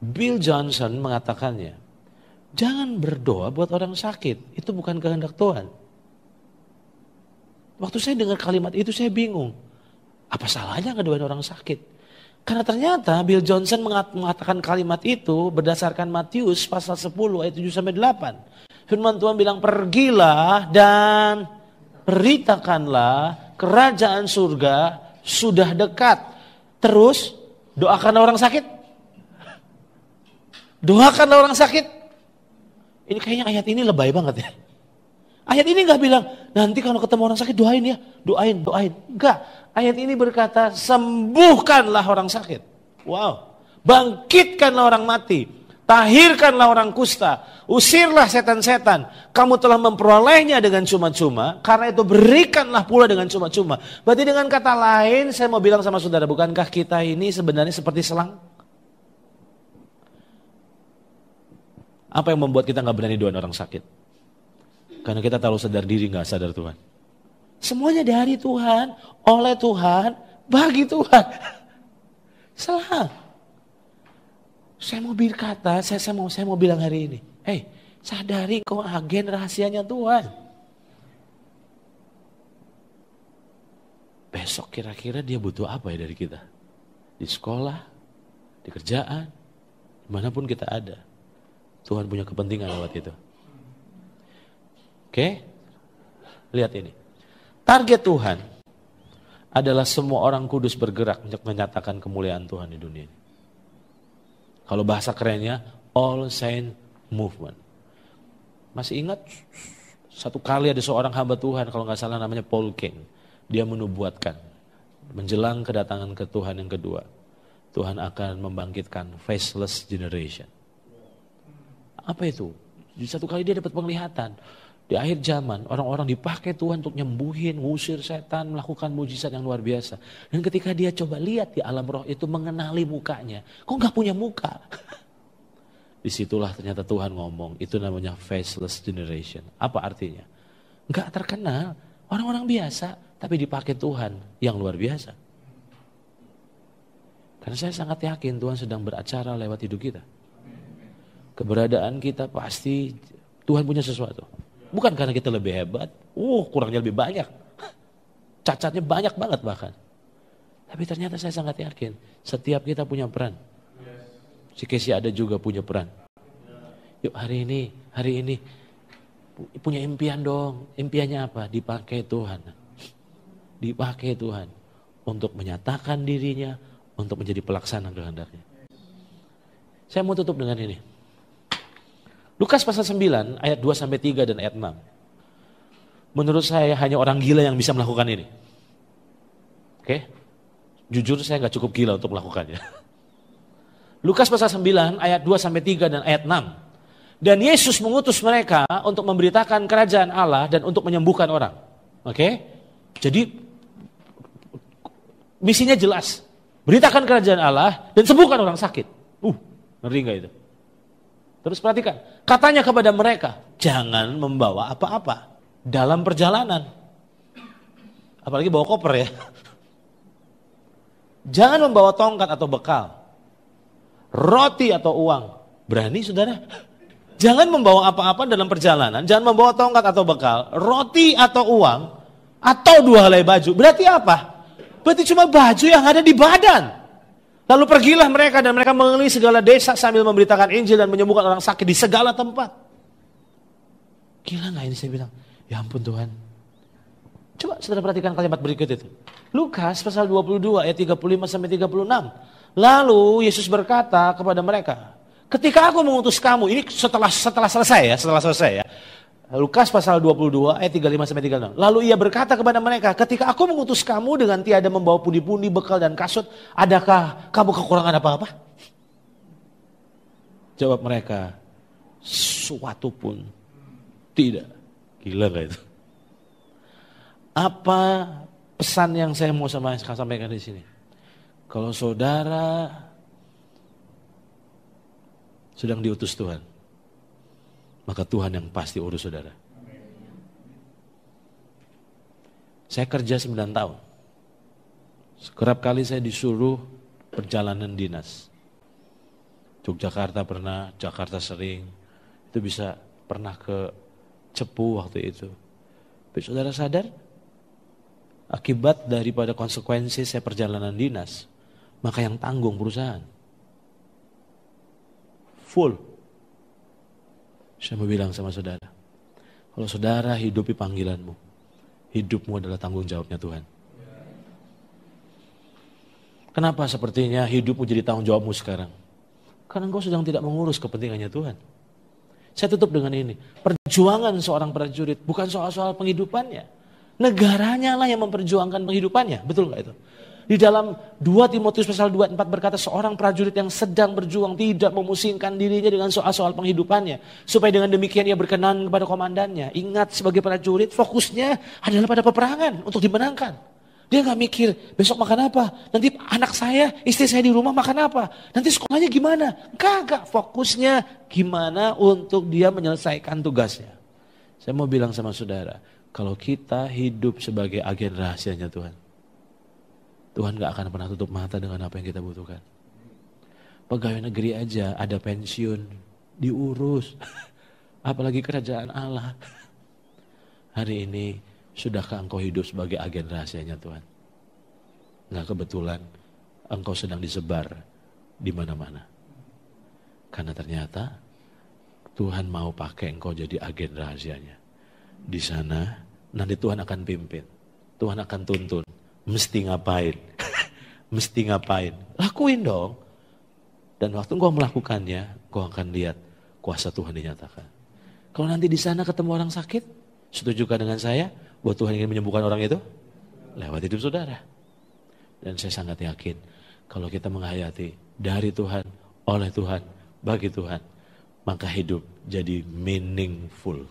Bill Johnson mengatakannya, jangan berdoa buat orang sakit, itu bukan kehendak Tuhan. Waktu saya dengar kalimat itu saya bingung, apa salahnya ngedoain orang sakit? Karena ternyata Bill Johnson mengatakan kalimat itu berdasarkan Matius pasal 10 ayat 7-8. Firman Tuhan bilang, pergilah dan beritakanlah kerajaan surga sudah dekat. Terus doakanlah orang sakit. Doakanlah orang sakit. Ini kayaknya ayat ini lebay banget ya. Ayat ini gak bilang, nanti kalau ketemu orang sakit doain ya. Doain. Enggak. Ayat ini berkata, sembuhkanlah orang sakit. Wow. Bangkitkanlah orang mati. Tahirkanlah orang kusta. Usirlah setan-setan. Kamu telah memperolehnya dengan cuma-cuma. Karena itu berikanlah pula dengan cuma-cuma. Berarti dengan kata lain, saya mau bilang sama saudara, bukankah kita ini sebenarnya seperti selang? Apa yang membuat kita gak berani doain orang sakit? Karena kita terlalu sadar diri, gak sadar Tuhan. Semuanya dari Tuhan, oleh Tuhan, bagi Tuhan. Salah. Saya mau berkata, saya mau bilang hari ini, hey, sadari kau agen rahasianya Tuhan. Besok kira-kira dia butuh apa ya dari kita? Di sekolah, di kerjaan, dimanapun kita ada. Tuhan punya kepentingan lewat itu. Oke, lihat ini. Target Tuhan adalah semua orang kudus bergerak untuk menyatakan kemuliaan Tuhan di dunia ini. Kalau bahasa kerennya, All Saint Movement. Masih ingat satu kali ada seorang hamba Tuhan, kalau nggak salah namanya Paul King. Dia menubuatkan, menjelang kedatangan ke Tuhan yang kedua, Tuhan akan membangkitkan faceless generation. Apa itu? Di satu kali dia dapat penglihatan. Di akhir zaman, orang-orang dipakai Tuhan untuk nyembuhin, ngusir setan, melakukan mujizat yang luar biasa. Dan ketika dia coba lihat di alam roh itu, mengenali mukanya. Kok gak punya muka? Disitulah ternyata Tuhan ngomong, itu namanya faceless generation. Apa artinya? Gak terkenal, orang-orang biasa, tapi dipakai Tuhan yang luar biasa. Karena saya sangat yakin Tuhan sedang beracara lewat hidup kita. Keberadaan kita pasti Tuhan punya sesuatu. Bukan karena kita lebih hebat, kurangnya lebih banyak. Cacatnya banyak banget bahkan. Tapi ternyata saya sangat yakin, setiap kita punya peran. Si Casey ada juga punya peran. Yuk hari ini, punya impian dong. Impiannya apa? Dipakai Tuhan. Dipakai Tuhan untuk menyatakan dirinya, untuk menjadi pelaksana kehendaknya. Saya mau tutup dengan ini. Lukas pasal 9 ayat 2-3 dan ayat 6. Menurut saya hanya orang gila yang bisa melakukan ini. Oke? Jujur saya gak cukup gila untuk melakukannya. Lukas pasal 9 ayat 2-3 dan ayat 6. Dan Yesus mengutus mereka untuk memberitakan kerajaan Allah dan untuk menyembuhkan orang. Oke? Jadi misinya jelas. Beritakan kerajaan Allah dan sembuhkan orang sakit. Ngeri gak itu? Terus perhatikan, katanya kepada mereka, jangan membawa apa-apa dalam perjalanan. Apalagi bawa koper ya. Jangan membawa tongkat atau bekal, roti atau uang. Berani saudara? Jangan membawa apa-apa dalam perjalanan, jangan membawa tongkat atau bekal, roti atau uang, atau 2 helai baju. Berarti apa? Berarti cuma baju yang ada di badan. Lalu pergilah mereka dan mereka mengelilingi segala desa sambil memberitakan Injil dan menyembuhkan orang sakit di segala tempat. Gila gak ini saya bilang? Ya ampun Tuhan. Coba saudara perhatikan kalimat berikut itu. Lukas pasal 22 ayat 35-36. Lalu Yesus berkata kepada mereka, ketika aku mengutus kamu, ini setelah selesai ya. Lukas pasal 22 ayat 35-36. Lalu ia berkata kepada mereka, ketika aku mengutus kamu dengan tiada membawa pundi-pundi, bekal dan kasut, adakah kamu kekurangan apa-apa? Jawab mereka, suatu pun tidak. Gila gak itu? Apa pesan yang saya mau sampaikan di sini? Kalau saudara sedang diutus Tuhan, maka Tuhan yang pasti urus saudara. Saya kerja 9 tahun. Kerap kali saya disuruh perjalanan dinas. Yogyakarta pernah, Jakarta sering. Itu bisa pernah ke Cepu waktu itu. Tapi saudara sadar, akibat daripada konsekuensi saya perjalanan dinas, maka yang tanggung perusahaan. Full. Saya mau bilang sama saudara, kalau saudara hidupi panggilanmu, hidupmu adalah tanggung jawabnya Tuhan. Kenapa sepertinya hidupmu jadi tanggung jawabmu sekarang? Karena engkau sedang tidak mengurus kepentingannya Tuhan. Saya tutup dengan ini. Perjuangan seorang prajurit bukan soal-soal penghidupannya. Negaranya lah yang memperjuangkan penghidupannya. Betul nggak itu? Di dalam 2 Timotius pasal 2:4 berkata seorang prajurit yang sedang berjuang tidak memusingkan dirinya dengan soal-soal penghidupannya. Supaya dengan demikian ia berkenan kepada komandannya. Ingat sebagai prajurit fokusnya adalah pada peperangan untuk dimenangkan. Dia gak mikir besok makan apa, nanti anak saya, istri saya di rumah makan apa, nanti sekolahnya gimana. Kagak, fokusnya gimana untuk dia menyelesaikan tugasnya. Saya mau bilang sama saudara, kalau kita hidup sebagai agen rahasianya Tuhan, Tuhan gak akan pernah tutup mata dengan apa yang kita butuhkan. Pegawai negeri aja ada pensiun, diurus. Apalagi kerajaan Allah. Hari ini, sudahkah engkau hidup sebagai agen rahasianya Tuhan? Nggak kebetulan engkau sedang disebar di mana-mana. Karena ternyata Tuhan mau pakai engkau jadi agen rahasianya. Di sana nanti Tuhan akan pimpin. Tuhan akan tuntun. Mesti ngapain? Mesti ngapain? Lakuin dong. Dan waktu engkau melakukannya, engkau akan lihat kuasa Tuhan dinyatakan. Kalau nanti di sana ketemu orang sakit, setujukah dengan saya? Bahwa Tuhan ingin menyembuhkan orang itu lewat hidup saudara. Dan saya sangat yakin kalau kita menghayati dari Tuhan, oleh Tuhan, bagi Tuhan, maka hidup jadi meaningful.